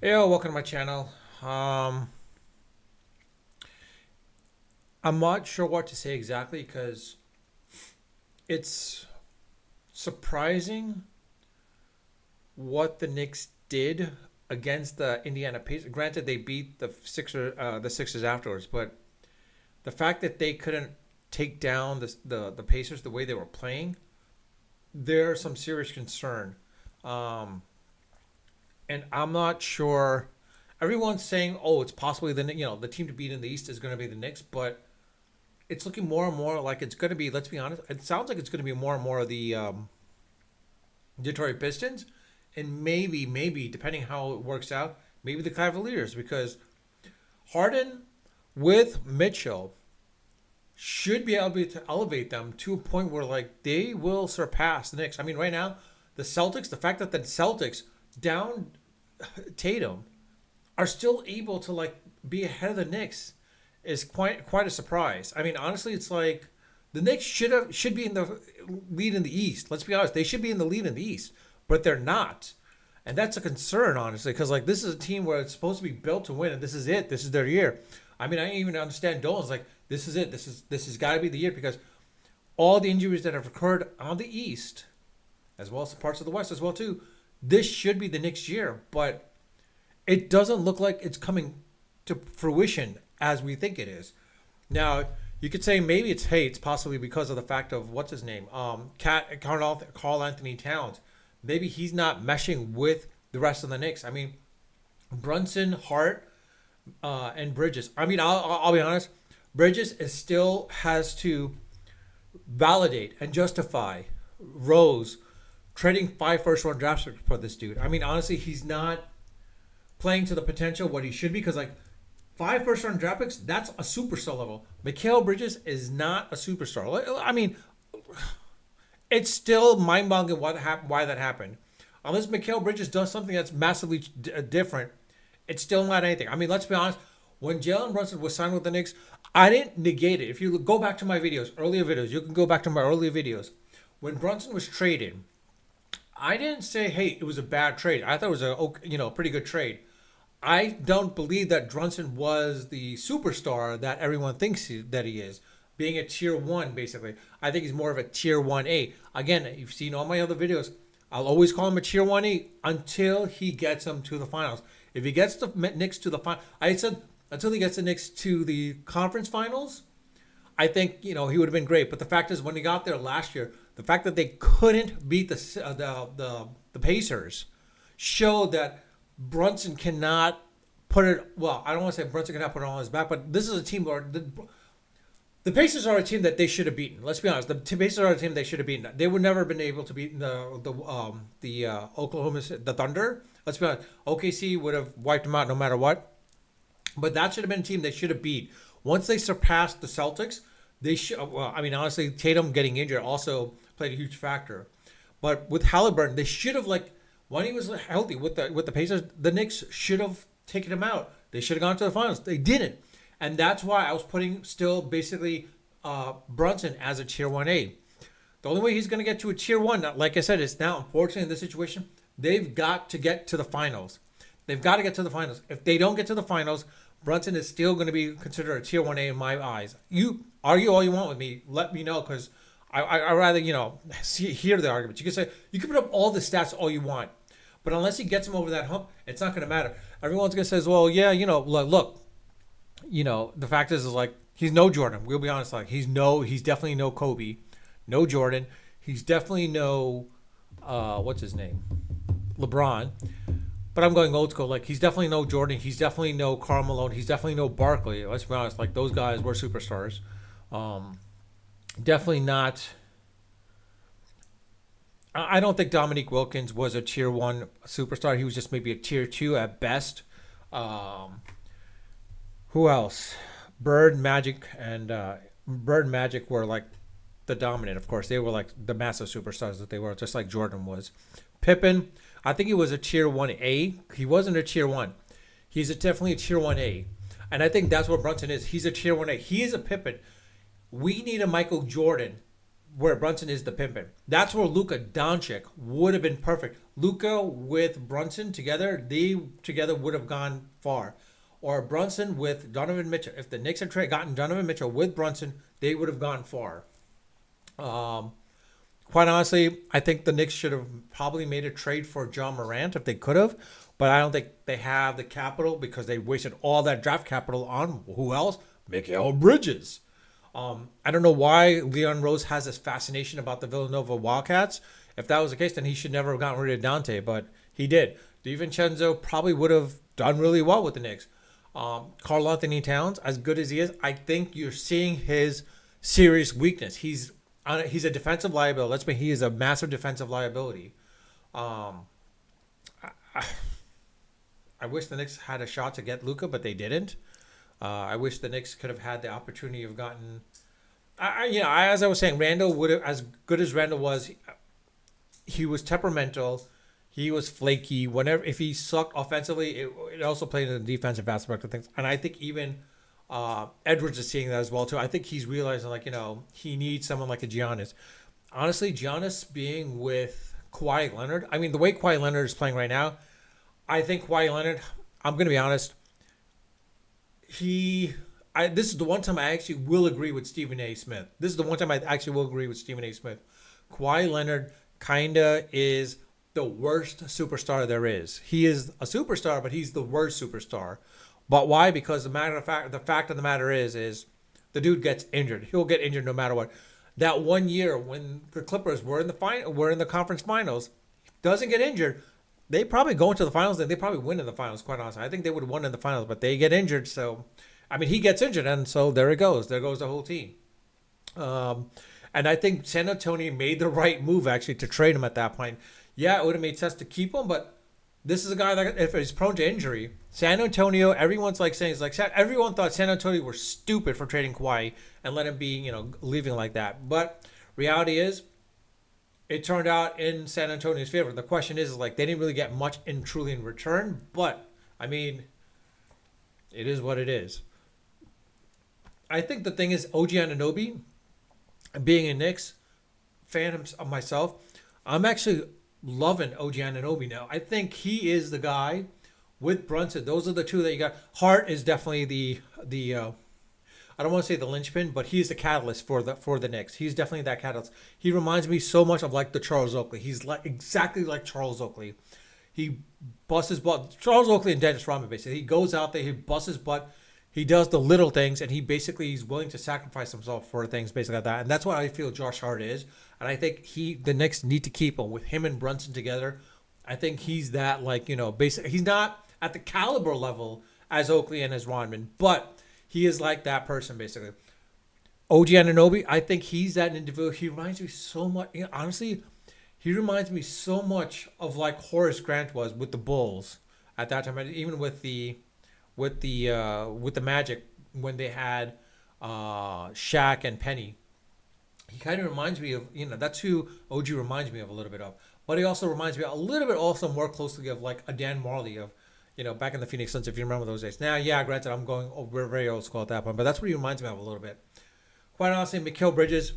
Hey, welcome to my channel. Um, I'm not sure what to say exactly because it's surprising what the Knicks did against the Indiana Pacers. Granted, they beat the Sixers afterwards, but the fact that they couldn't take down the Pacers the way they were playing, there's some serious concern. Um, and I'm not sure. Everyone's saying, "Oh, it's possibly the team to beat in the East is going to be the Knicks," but it's looking more and more like it's going to be. Let's be honest. It sounds like it's going to be more and more of the Detroit Pistons, and maybe depending how it works out, maybe the Cavaliers because Harden with Mitchell should be able to elevate them to a point where like they will surpass the Knicks. I mean, right now the Celtics. The fact that the Celtics down Tatum are still able to like be ahead of the Knicks is quite a surprise. I mean, honestly, it's like the Knicks should be in the lead in the East. Let's be honest, they should be in the lead in the East, but they're not, and that's a concern, honestly, because like this is a team where it's supposed to be built to win, and this is it. This is their year. I mean, I even understand Dolan's like this is it. This has got to be the year because all the injuries that have occurred on the East, as well as parts of the West as well too. This should be the next year, but it doesn't look like it's coming to fruition as we think it is. Now, you could say maybe it's possibly because of the fact of what's his name, Carl Anthony Towns. Maybe he's not meshing with the rest of the Knicks. I mean, Brunson, Hart, and Bridges. I mean, I'll be honest. Bridges is still has to validate and justify Rose trading 5 first round drafts for this dude. I mean, honestly, he's not playing to the potential what he should be because like 5 first round draft picks, that's a superstar level. Mikal Bridges is not a superstar. I mean, it's still mind boggling why that happened. Unless Mikal Bridges does something that's massively different, it's still not anything. I mean, let's be honest. When Jalen Brunson was signed with the Knicks, I didn't negate it. If you go back to my videos, earlier videos, you can go back to my earlier videos. When Brunson was traded, I didn't say, "Hey, it was a bad trade." I thought it was a pretty good trade. I don't believe that Brunson was the superstar that everyone thinks that he is, being a tier one basically. I think he's more of a tier 1A. Again, you've seen all my other videos. I'll always call him a tier 1A until he gets them to the finals. If he gets the Knicks to the final, I said until he gets the Knicks to the conference finals, I think he would have been great. But the fact is, when he got there last year, the fact that they couldn't beat the Pacers showed that Brunson cannot put it. Well, I don't want to say Brunson cannot put it on his back, but this is a team where the Pacers are a team that they should have beaten. Let's be honest. The Pacers are a team they should have beaten. They would never have been able to beat the the Thunder. Let's be honest. OKC would have wiped them out no matter what. But that should have been a team they should have beat. Once they surpassed the Celtics, they should. Well, I mean, honestly, Tatum getting injured also played a huge factor. But with Halliburton, they should have like when he was healthy with the Pacers, the Knicks should have taken him out. They should have gone to the finals. They didn't, and that's why I was putting still basically Brunson as a tier 1A. The only way he's going to get to a tier one, like I said, is now unfortunately in this situation, they've got to get to the finals. They've got to get to the finals. If they don't get to the finals, Brunson is still going to be considered a tier 1A in my eyes. You argue all you want with me. Let me know because I rather, hear the arguments. You can say, you can put up all the stats all you want. But unless he gets him over that hump, it's not going to matter. Everyone's going to say, well, yeah, look, the fact is like, he's no Jordan. We'll be honest. Like, he's definitely no Kobe, no Jordan. He's definitely no, what's his name? LeBron. But I'm going old school. Like, he's definitely no Jordan. He's definitely no Karl Malone. He's definitely no Barkley. Let's be honest. Like, those guys were superstars. Definitely not. I don't think Dominique Wilkins was a tier one superstar. He was just maybe a tier two at best. Um, who else? Bird Magic were like the dominant. Of course, they were like the massive superstars that they were, just like Jordan was. Pippen, I think he was a tier 1A. He wasn't a tier one. Definitely a tier 1A. And I think that's what Brunson is. He's a tier 1A. He is a Pippen. We need a Michael Jordan where Brunson is the pimpin'. That's where Luka Doncic would have been perfect. Luka with Brunson together, they together would have gone far. Or Brunson with Donovan Mitchell. If the Knicks had gotten Donovan Mitchell with Brunson, they would have gone far. Um, Quite honestly, I think the Knicks should have probably made a trade for John Morant if they could have, but I don't think they have the capital because they wasted all that draft capital on who else? Mikal Bridges. I don't know why Leon Rose has this fascination about the Villanova Wildcats. If that was the case, then he should never have gotten rid of Dante, but he did. DiVincenzo probably would have done really well with the Knicks. Karl Anthony Towns, as good as he is, I think you're seeing his serious weakness. He's a defensive liability. Let's be, he is a massive defensive liability. Um, I, I wish the Knicks had a shot to get Luka, but they didn't. I wish the Knicks could have had the opportunity of gotten. As I was saying, Randall would have, as good as Randall was, he was temperamental. He was flaky. Whenever if he sucked offensively, it also played in the defensive aspect of things. And I think even Edwards is seeing that as well too. I think he's realizing he needs someone like a Giannis. Honestly, Giannis being with Kawhi Leonard. I mean, the way Kawhi Leonard is playing right now, I think Kawhi Leonard. I'm gonna be honest. This is the one time I actually will agree with Stephen A. Smith. This is the one time I actually will agree with Stephen A. Smith. Kawhi Leonard kinda is the worst superstar there is. He is a superstar, but he's the worst superstar. But why? Because the fact of the matter is the dude gets injured. He'll get injured no matter what. That one year when the Clippers were in the conference finals, doesn't get injured. They probably go into the finals and they probably win in the finals, quite honestly. I think they would have won in the finals, but they get injured. So, I mean, he gets injured, and so there it goes. There goes the whole team. And I think San Antonio made the right move, actually, to trade him at that point. Yeah, it would have made sense to keep him, but this is a guy that, if he's prone to injury, San Antonio, everyone thought San Antonio were stupid for trading Kawhi and let him be, leaving like that. But reality is, it turned out in San Antonio's favor. The question is they didn't really get much in return, but I mean, it is what it is. I think the thing is OG Anunoby, being a Knicks fan of myself, I'm actually loving OG Anunoby now. I think he is the guy with Brunson. Those are the two that you got. Hart is definitely the I don't want to say the linchpin, but he's the catalyst for the Knicks. He's definitely that catalyst. He reminds me so much of the Charles Oakley. He's exactly like Charles Oakley. He busts his butt. Charles Oakley and Dennis Rodman, basically. He goes out there, he busts his butt, he does the little things, and he's willing to sacrifice himself for things, basically like that. And that's what I feel Josh Hart is. And I think the Knicks need to keep him with him and Brunson together. I think he's that basically he's not at the caliber level as Oakley and as Rodman, but he is like that person, basically. OG Anunoby, I think he's that individual. He reminds me so much. Honestly, he reminds me so much of Horace Grant was with the Bulls at that time, even with the Magic when they had Shaq and Penny. He kind of reminds me of that's who OG reminds me of a little bit of. But he also reminds me a little bit also more closely of a Dan Marley of. Back in the Phoenix Suns, if you remember those days. Now, yeah, granted, we're very old school at that point, but that's what he reminds me of a little bit. Quite honestly, Mikal Bridges,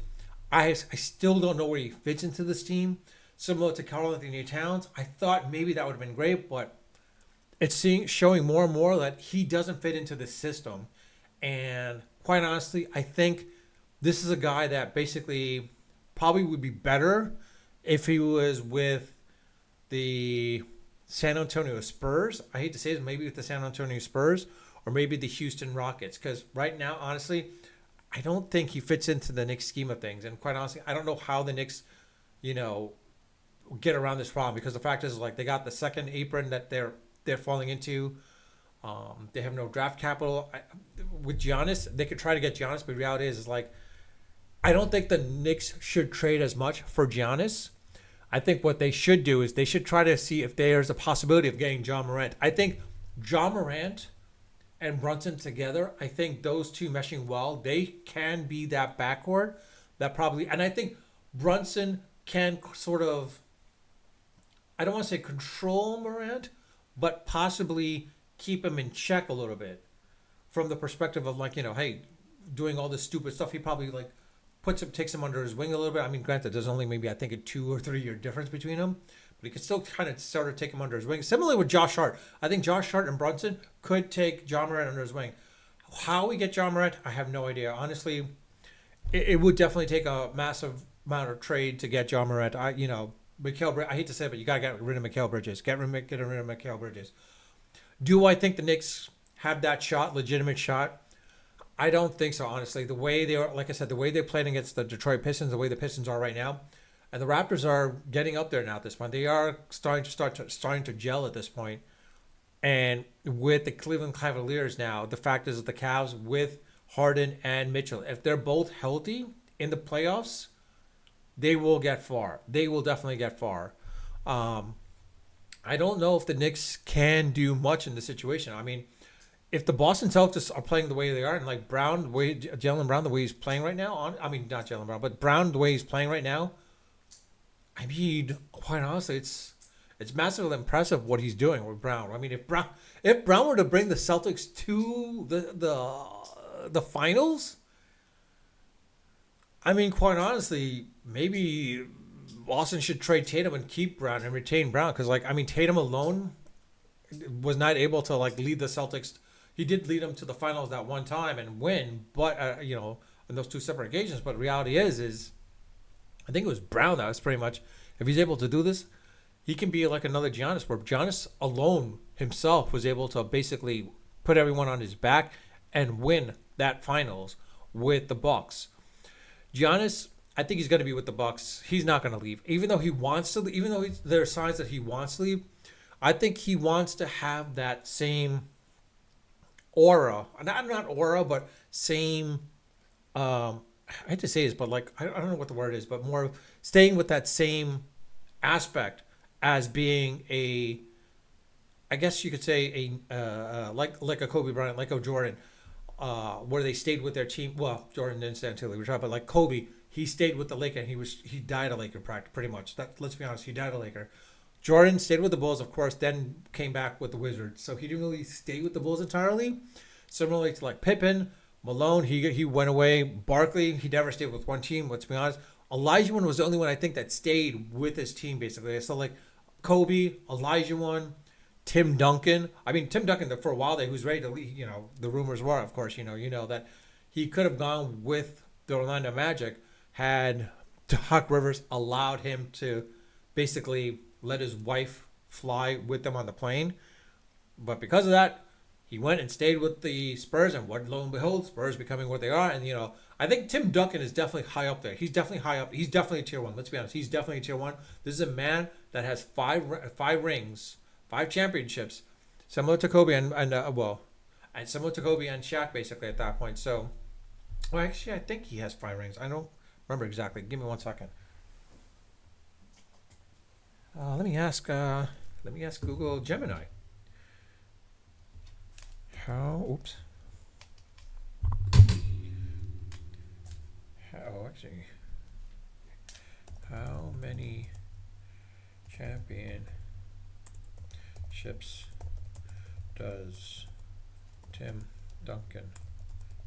I still don't know where he fits into this team. Similar to Karl Anthony Towns, I thought maybe that would have been great, but it's showing more and more that he doesn't fit into the system. And quite honestly, I think this is a guy that basically probably would be better if he was with the San Antonio Spurs. I hate to say this, maybe with the San Antonio Spurs or maybe the Houston Rockets. Because right now, honestly, I don't think he fits into the Knicks scheme of things. And quite honestly, I don't know how the Knicks, get around this problem. Because the fact is, they got the second apron that they're falling into. They have no draft capital. With Giannis, they could try to get Giannis, but the reality is I don't think the Knicks should trade as much for Giannis. I think what they should do is they should try to see if there's a possibility of getting John Morant. I think John Morant and Brunson together, I think those two meshing well, they can be that backcourt that probably, and I think Brunson can sort of, I don't want to say control Morant, but possibly keep him in check a little bit from the perspective of hey, doing all this stupid stuff. He probably takes him under his wing a little bit. I mean, granted, there's only maybe I think a 2 or 3 year difference between them, but he could still kind of sort of take him under his wing. Similarly with Josh Hart, I think Josh Hart and Brunson could take John Morant under his wing. How we get John Morant, I have no idea. Honestly, it would definitely take a massive amount of trade to get John Morant. I hate to say it, but you gotta get rid of Mikal Bridges. Get rid of Mikal Bridges. Do I think the Knicks have that shot, legitimate shot? I don't think so, honestly. The way they are, like I said, the way they're playing against the Detroit Pistons, the way the Pistons are right now, and the Raptors are getting up there now at this point. They are starting to gel at this point. And with the Cleveland Cavaliers now, the fact is that the Cavs with Harden and Mitchell, if they're both healthy in the playoffs, they will get far. They will definitely get far. I don't know if the Knicks can do much in this situation. I mean, if the Boston Celtics are playing the way they are, and like Jaylen Brown, the way he's playing right now, not Jaylen Brown, but Brown, the way he's playing right now, I mean, quite honestly, it's massively impressive what he's doing with Brown. I mean, if Brown were to bring the Celtics to the finals, I mean, quite honestly, maybe Boston should trade Tatum and keep Brown and retain Brown because, like, I mean, Tatum alone was not able to like lead the Celtics. He did lead them to the finals that one time and win, but in those two separate occasions. But reality is I think it was Brown that was pretty much, if he's able to do this, he can be like another Giannis, where Giannis alone himself was able to basically put everyone on his back and win that finals with the Bucks. Giannis, I think he's going to be with the Bucks. He's not going to leave, even though he wants to. Even though there are signs that he wants to leave, I think he wants to have that same aura, not aura, but same. I hate to say this, but like I don't know what the word is, but more staying with that same aspect as being a, I guess you could say like a Kobe Bryant, like a Jordan, where they stayed with their team. Well, Jordan didn't stay until he retired, but like Kobe, he stayed with the Laker and he died a Laker pretty much. That, let's be honest, he died a Laker. Jordan stayed with the Bulls, of course, then came back with the Wizards. So he didn't really stay with the Bulls entirely. Similarly to like Pippen, Malone, he went away. Barkley, he never stayed with one team. Let's be honest. Olajuwon was the only one I think that stayed with his team basically. So like Kobe, Olajuwon, Tim Duncan. I mean, Tim Duncan for a while there, he was ready to leave. The rumors were, of course, that he could have gone with the Orlando Magic had Doc Rivers allowed him to basically let his wife fly with them on the plane. But because of that, he went and stayed with the Spurs, and what, lo and behold, Spurs becoming what they are. And, I think Tim Duncan is definitely high up there. He's definitely high up. He's definitely a tier one. Let's be honest. He's definitely a tier one. This is a man that has five rings, 5 championships, similar to Kobe and similar to Kobe and Shaq basically at that point. So, well, actually, I think he has 5 rings. I don't remember exactly. Give me 1 second. Let me ask Google Gemini. How many championships does Tim Duncan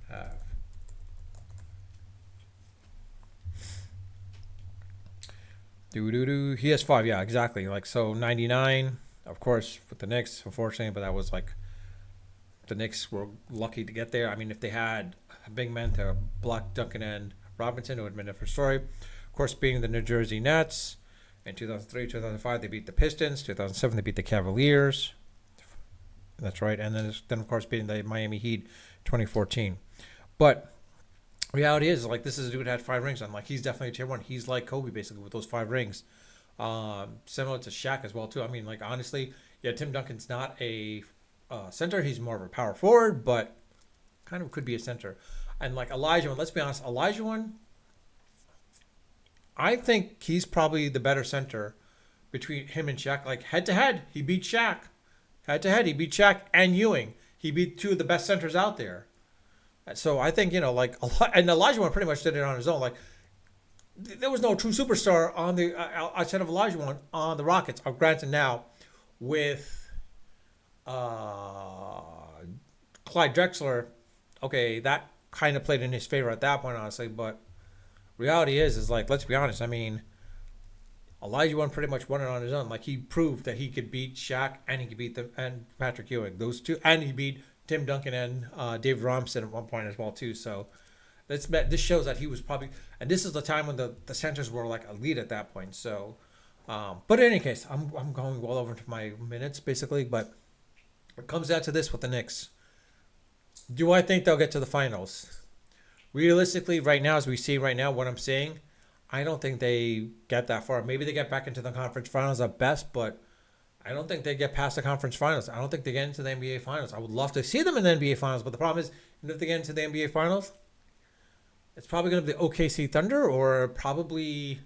have? He has 5, yeah, exactly. Like, so 99, of course, with the Knicks, unfortunately, but that was like, the Knicks were lucky to get there. I mean, if they had a big man to block Duncan and Robinson, it would have been a different story. Of course, beating the New Jersey Nets. In 2003, 2005, they beat the Pistons. 2007, they beat the Cavaliers. That's right. And then of course, beating the Miami Heat 2014. But reality is, like, this is a dude who had 5 rings. I'm like, he's definitely a tier one. He's like Kobe, basically, with those 5 rings. Similar to Shaq as well, too. I mean, like, honestly, yeah, Tim Duncan's not a center. He's more of a power forward, but kind of could be a center. And like Olajuwon, let's be honest, Olajuwon, I think he's probably the better center between him and Shaq. Like head to head, he beat Shaq. Head to head, he beat Shaq and Ewing. He beat 2 of the best centers out there. So I think, and Olajuwon pretty much did it on his own. Like there was no true superstar on the outside of Olajuwon on the Rockets. Granted now with Clyde Drexler, okay, that kind of played in his favor at that point, honestly. But Reality is like, let's be honest. I mean, Elijah pretty much won it on his own. Like he proved that he could beat Shaq and he could beat them and Patrick Ewing. Those two, and he beat Tim Duncan and Dave Robinson at one point as well too. So this shows that he was probably, and this is the time when the centers were like elite at that point. So, but in any case, I'm going well over to my minutes basically. But it comes down to this with the Knicks. Do I think they'll get to the finals? Realistically, right now, as we see right now, what I'm saying, I don't think they get that far. Maybe they get back into the conference finals at best, but I don't think they get past the conference finals. I don't think they get into the NBA finals. I would love to see them in the NBA finals, but the problem is, if they get into the NBA finals, it's probably going to be the OKC Thunder or probably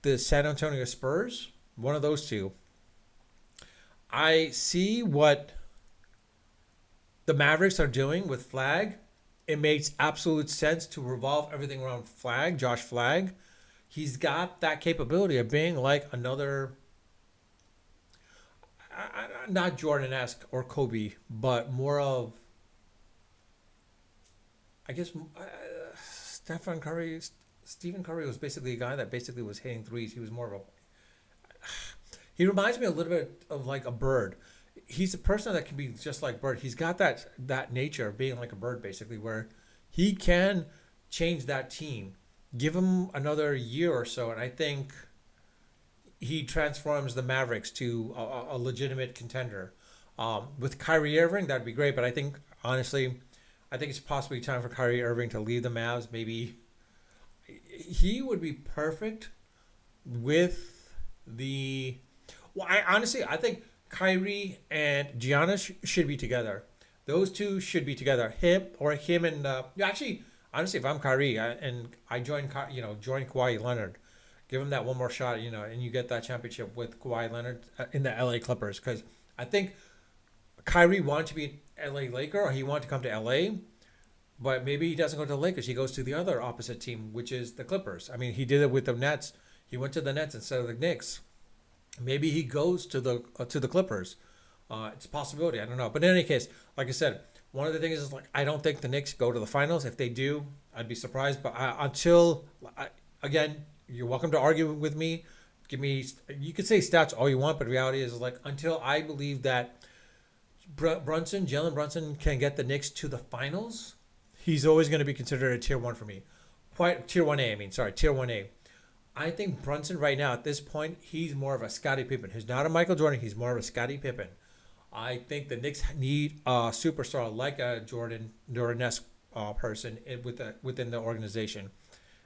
the San Antonio Spurs. One of those two. I see what the Mavericks are doing with Flag. It makes absolute sense to revolve everything around Flag, Josh Flag. He's got that capability of being like another, not Jordan-esque or Kobe, but more of, I guess, Stephen Curry. Stephen Curry was basically a guy that basically was hitting threes. He was more of a, he reminds me a little bit of like a Bird. He's a person that can be just like Bird. He's got that nature of being like a Bird, basically, where he can change that team. Give him another year or so, and I think he transforms the Mavericks to a legitimate contender. With Kyrie Irving, that'd be great, but I think, honestly, I think it's possibly time for Kyrie Irving to leave the Mavs. Maybe he would be perfect with the... Well, I think Kyrie and Giannis should be together. Those two should be together. Him and actually, honestly, if I'm Kyrie and I join Kawhi Leonard, give him that one more shot, and you get that championship with Kawhi Leonard in the LA Clippers, because I think Kyrie wanted to be an LA Laker, or he wanted to come to LA, but maybe he doesn't go to the Lakers. He goes to the other opposite team, which is the Clippers. I mean, he did it with the Nets. He went to the Nets instead of the Knicks. Maybe he goes to the Clippers. It's a possibility. I don't know. But in any case, like I said, one of the things is like I don't think the Knicks go to the finals. If they do, I'd be surprised. But again, you're welcome to argue with me. You could say stats all you want, but reality is like until I believe that Jalen Brunson can get the Knicks to the finals, he's always going to be considered a tier one for me. Tier 1A, tier 1A. I think Brunson right now at this point, he's more of a Scottie Pippen. He's not a Michael Jordan. He's more of a Scottie Pippen. I think the Knicks need a superstar like a Jordan-esque person within the organization.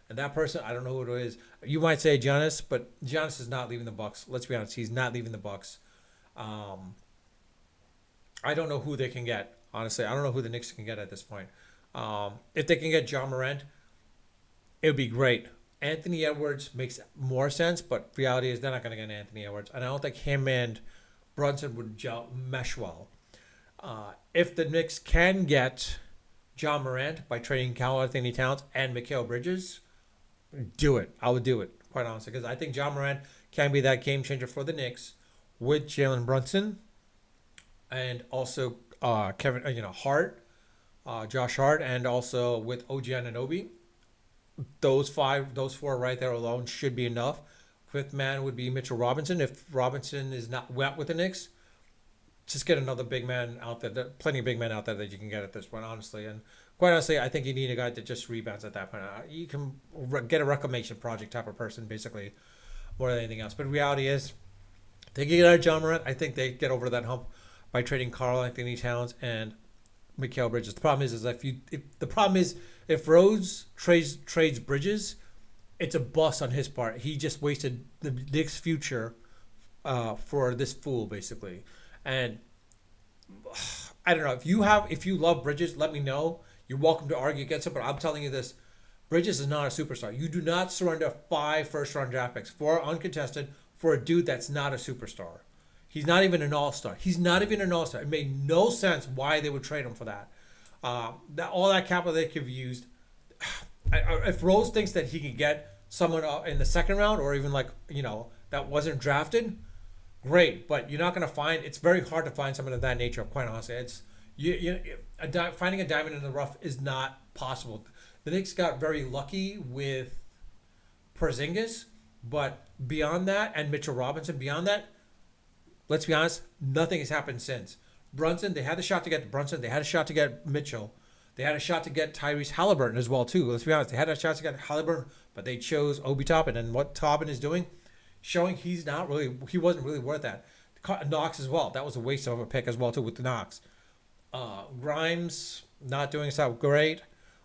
And that person, I don't know who it is. You might say Giannis, but Giannis is not leaving the Bucks. Let's be honest, he's not leaving the Bucks. I don't know who they can get. Honestly, I don't know who the Knicks can get at this point. If they can get John Morant, it would be great. Anthony Edwards makes more sense, but reality is they're not going to get Anthony Edwards. And I don't think him and Brunson would mesh well. If the Knicks can get John Morant by trading Karl Anthony Towns and Mikal Bridges, do it. I would do it, quite honestly, because I think John Morant can be that game changer for the Knicks with Jalen Brunson and also Josh Hart, and also with OG Anunoby. Those four right there alone should be enough. Fifth man would be Mitchell Robinson. If Robinson is not wet with the Knicks, just get another big man out there. There are plenty of big men out there that you can get at this point, honestly. And quite honestly, I think you need a guy that just rebounds at that point. You can get a reclamation project type of person, basically, more than anything else. But reality is, they get out of John Morant. I think they get over that hump by trading Karl Anthony Towns and Mikal Bridges. The problem is if Rose trades Bridges, it's a bust on his part. He just wasted the Knicks' future for this fool, basically. And I don't know, if you love Bridges, let me know. You're welcome to argue against it, but I'm telling you this: Bridges is not a superstar. You do not surrender 5 first-round draft picks, 4 uncontested, for a dude that's not a superstar. He's not even an all-star. It made no sense why they would trade him for that. All that capital they could have used. If Rose thinks that he could get someone in the second round, or even that wasn't drafted, great. But you're not going to find. It's very hard to find someone of that nature. Quite honestly, finding a diamond in the rough is not possible. The Knicks got very lucky with Porzingis, but beyond that, and Mitchell Robinson, beyond that, let's be honest, nothing has happened since. Brunson, they had the shot to get Brunson. They had a shot to get Mitchell. They had a shot to get Tyrese Halliburton as well too. Let's be honest, they had a shot to get Halliburton, but they chose Obi Toppin. And what Toppin is doing, showing he wasn't really worth that. Knox as well. That was a waste of a pick as well too with the Knox. Grimes not doing so great.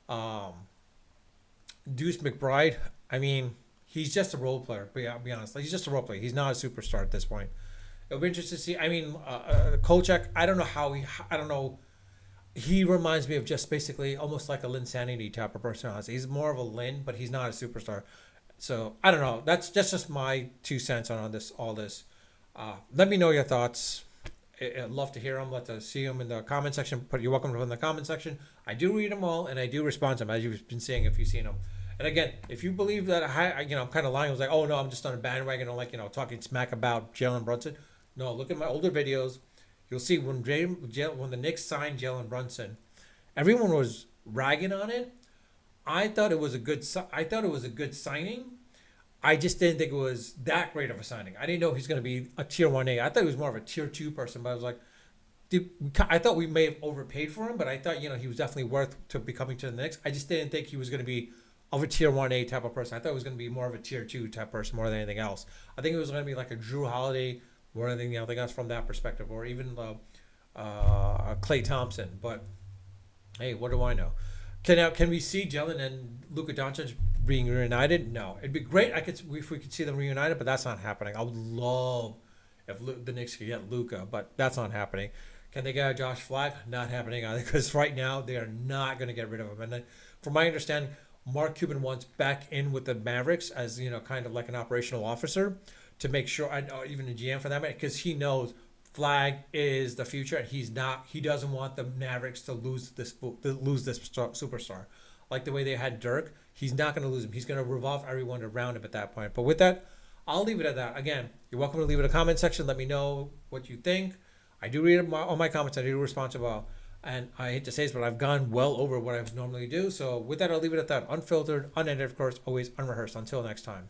Um, Deuce McBride. I mean, he's just a role player. But yeah, I'll be honest, he's just a role player. He's not a superstar at this point. It'll be interesting to see. I mean, Kolchak. I don't know how he. I don't know. He reminds me of just basically almost like a Lynn Sanity type of personality. He's more of a Lynn, but he's not a superstar. So I don't know. That's just my 2 cents on this. All this. Let me know your thoughts. I'd love to hear them. Love to see them in the comment section. But you're welcome to put in the comment section. I do read them all, and I do respond to them, as you've been seeing if you've seen them. And again, if you believe that I'm kind of lying, I was like, oh no, I'm just on a bandwagon, or like talking smack about Jalen Brunson. No, look at my older videos. You'll see when the Knicks signed Jalen Brunson, everyone was ragging on it. I thought it was a good. I thought it was a good signing. I just didn't think it was that great of a signing. I didn't know he's going to be a tier 1A. I thought he was more of a tier 2 person. But I was like, dude, I thought we may have overpaid for him. But I thought he was definitely worth to be coming to the Knicks. I just didn't think he was going to be of a tier 1A type of person. I thought it was going to be more of a tier 2 type person more than anything else. I think it was going to be like a Drew Holiday more than anything else from that perspective, or even Klay Thompson. But hey, what do I know? Can we see Jalen and Luka Doncic being reunited? No, it'd be great. If we could see them reunited, but that's not happening. I would love if the Knicks could get Luka, but that's not happening. Can they get Josh Flagg? Not happening either, because right now they are not going to get rid of him. And then, from my understanding, Mark Cuban wants back in with the Mavericks as kind of like an operational officer to make sure, or even a GM for that matter, because he knows Flagg is the future, and he doesn't want the Mavericks to lose this superstar. Like the way they had Dirk, he's not going to lose him. He's going to revolve everyone around him at that point. But with that, I'll leave it at that. Again, you're welcome to leave it in the comment section. Let me know what you think. I do read all my comments. I do respond to all. And I hate to say this, but I've gone well over what I normally do. So with that, I'll leave it at that. Unfiltered, unedited, of course, always unrehearsed. Until next time.